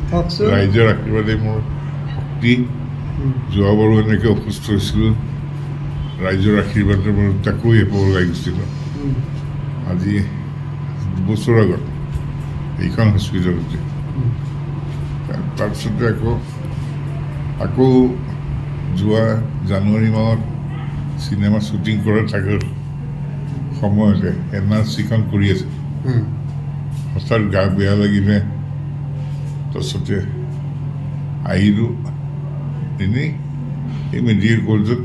ৰাইজৰ আশীৰ্বাদে মোৰ শক্তি যোৱাবাৰো এনেকৈ অসুস্থ হৈছিলোঁ ৰাইজৰ আশীৰ্বাদৰ মোৰ তাকো এপাব লাগিছিলোঁ আজি 2 বছৰ আগত এইখন হস্পিটেলতে তাৰপিছতে আকৌ যোৱা জানুৱাৰী মাহত চিনেমা শ্বুটিং কৰা থাকাৰ সময়তে NRCখন কৰি আছে হঠাৎ গা বেয়া লাগিলে তাৰপিছতে আহিলোঁ এনেই এই মেডিকেল কলেজত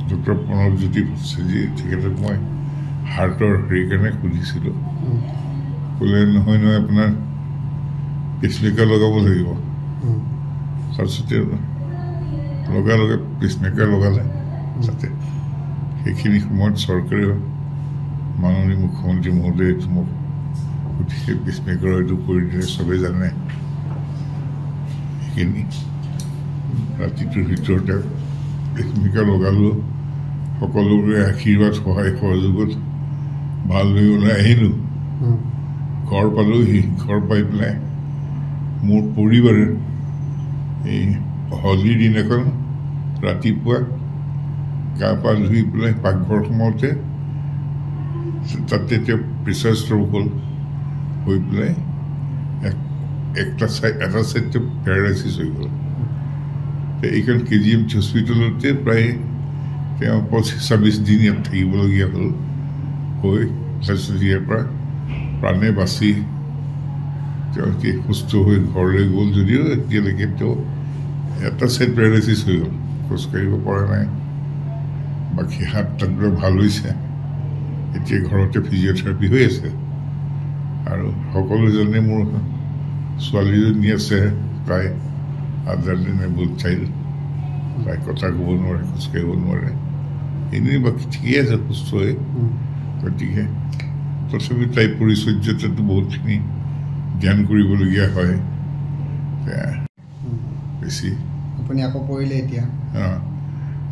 ডক্টৰ প্ৰণৱজ্যোতি ভট্টাচাৰ্যই তেখেতক মই হাৰ্টৰ হেৰি কাৰণে সুধিছিলোঁ ক'লে নহয় আপোনাৰ পেচমেকাৰ লগাব লাগিব তাৰপিছতে লগে পেচমেকাৰ লগালে যাতে সেইখিনি সময়ত চৰকাৰে মাননীয় মুখ্যমন্ত্ৰী মহোদয়ে মোক গতিকে পেচমেকাৰ হয়তো কৰি দিলে চবেই জানে সেইখিনি ৰাতিটোৰ ভিতৰতে পেচমেকাৰ লগালোঁ সকলোৰে আশীৰ্বাদ সহায় সহযোগত ভাল হৈ ওলাই আহিলোঁ ঘৰ পালোঁহি ঘৰ পাই পেলাই মোৰ পৰিবাৰে এই হোলীৰ দিনাখন ৰাতিপুৱা গা পা ধুই পেলাই পাকঘৰ সোমাওঁতে তাতে তেওঁ প্ৰেচাৰ ষ্ট্ৰক হ'ল হৈ পেলাই এটা চাইড পেৰালাইচিছ হৈ গ'ল এইখন KGMC হস্পিটেলতে প্ৰায় তেওঁ 25-26 দিন ইয়াত থাকিবলগীয়া হ'ল হৈ তাৰপিছত ইয়াৰ পৰা প্ৰাণে বাচি তেওঁ সুস্থ হৈ ঘৰলৈ গ'ল যদিও এতিয়ালৈকে তেওঁ এটা চাইড পেৰালাইচিছ হৈ গ'ল খোজকাঢ়িব পৰা নাই বাকী হাত তাতবিলাক ভাল হৈছে এতিয়া ঘৰতে ফিজিঅ'থেৰাপি হৈ আছে আৰু সকলোজনে মোৰ ছোৱালীজনী আছে প্ৰায় আদাৰদিনেবল চাইল্ড তাই কথা ক'ব নোৱাৰে খোজকাঢ়িব নোৱাৰে এনেই বাকী ঠিকেই আছে সুস্থ হৈ গতিকে তথাপি তাইৰ পৰিচৰ্যাটো বহুতখিনি ধ্যান কৰিবলগীয়া হয় বেছি আপুনি আকৌ পৰিলে এতিয়া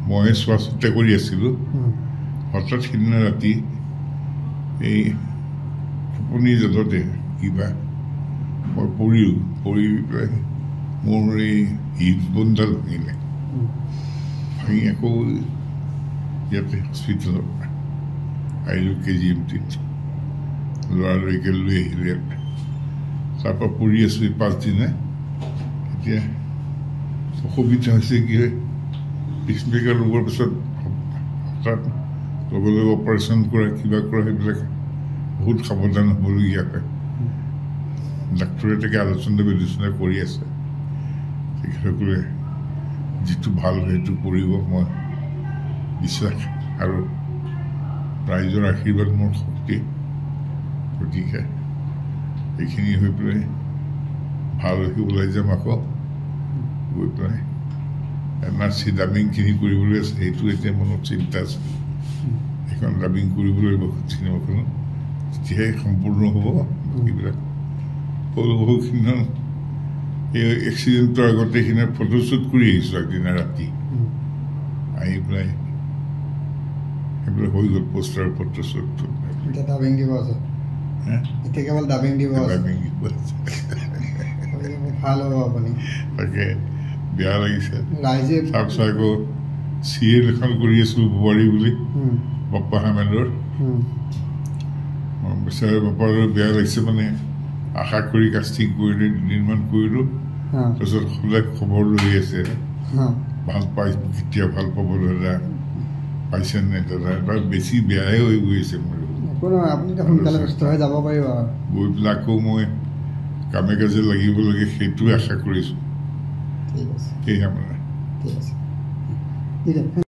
মই চোৱা চিতা কৰি আছিলোঁ হঠাৎ সিদিনা ৰাতি এই টোপনি জলতে কিবা মই পৰি পেলাই মোৰ এই হৃদবন্ধডাল ভাঙিলে ভাঙি আকৌ ইয়াতে হস্পিটেলত আহিলোঁ KGMCত ল'ৰালৰিকে লৈ আহিলোঁ ইয়াত তাৰপৰা পৰি আছোঁ এই 5 দিনে এতিয়া অসুবিধা হৈছে কি হয় পেচমেকাৰ লগোৱাৰ পিছত হঠাৎ লগে অপাৰেশ্যন কৰা কিবা কৰা সেইবিলাক বহুত সাৱধান হ'বলগীয়া হয় ডাক্তৰে তাকে আলোচনা বিলোচনা কৰি আছে তেখেতসকলে যিটো ভাল হয় সেইটো কৰিব মই বিশ্বাস আৰু ৰাইজৰ আশীৰ্বাদ মোৰ শক্তি গতিকে এইখিনি হৈ পেলাই ভাল হৈ ওলাই যাম আকৌ গৈ পেলাই NRC ডাবিংখিনি কৰিবলৈ আছে সেইটো এতিয়া মনত চিন্তা আছে সেইখন ডাবিং কৰিবলৈ চিনেমাখনত তেতিয়াহে সম্পূৰ্ণ হ'ব বাকীবিলাক বহুখিনি এই এক্সিডেণ্টৰ আগতে সেইখিনি ফটোশ্বুট কৰি আহিছোঁ আগদিনা ৰাতি আহি পেলাই সেইবিলাক হৈ গ'ল পোষ্টাৰ ফটোশ্বুট ডাবিং দিব আছে এতিয়া কেৱল ডাবিং দিব ভাল হ'ব আপুনি তাকে বেয়া লাগিছে ৰাইজে তাৰপিছত আকৌ চিৰিয়েল এখন কৰি আছোঁ বোৱাৰী বুলি বাপ্পা হামেদৰ বিচাৰে বাপ্পাৰ বেয়া লাগিছে মানে আশা কৰি কাষ্টিং কৰিলোঁ 2 দিনমান কৰিলোঁ তাৰপিছত সদায় খবৰ লৈ আছে ভাল পাই কেতিয়া ভাল পাব দাদা পাইছে নে দাদা এবাৰ বেছি বেয়াই হৈ গৈ আছে মোৰ আপুনি সোনকালে সুস্থ হৈ যাব পাৰিব গৈ পেলাই আকৌ মই কামে কাজে লাগিব লাগে সেইটোৱে আশা কৰিছোঁ ঠিক আছে সেয়া মানে ঠিক আছে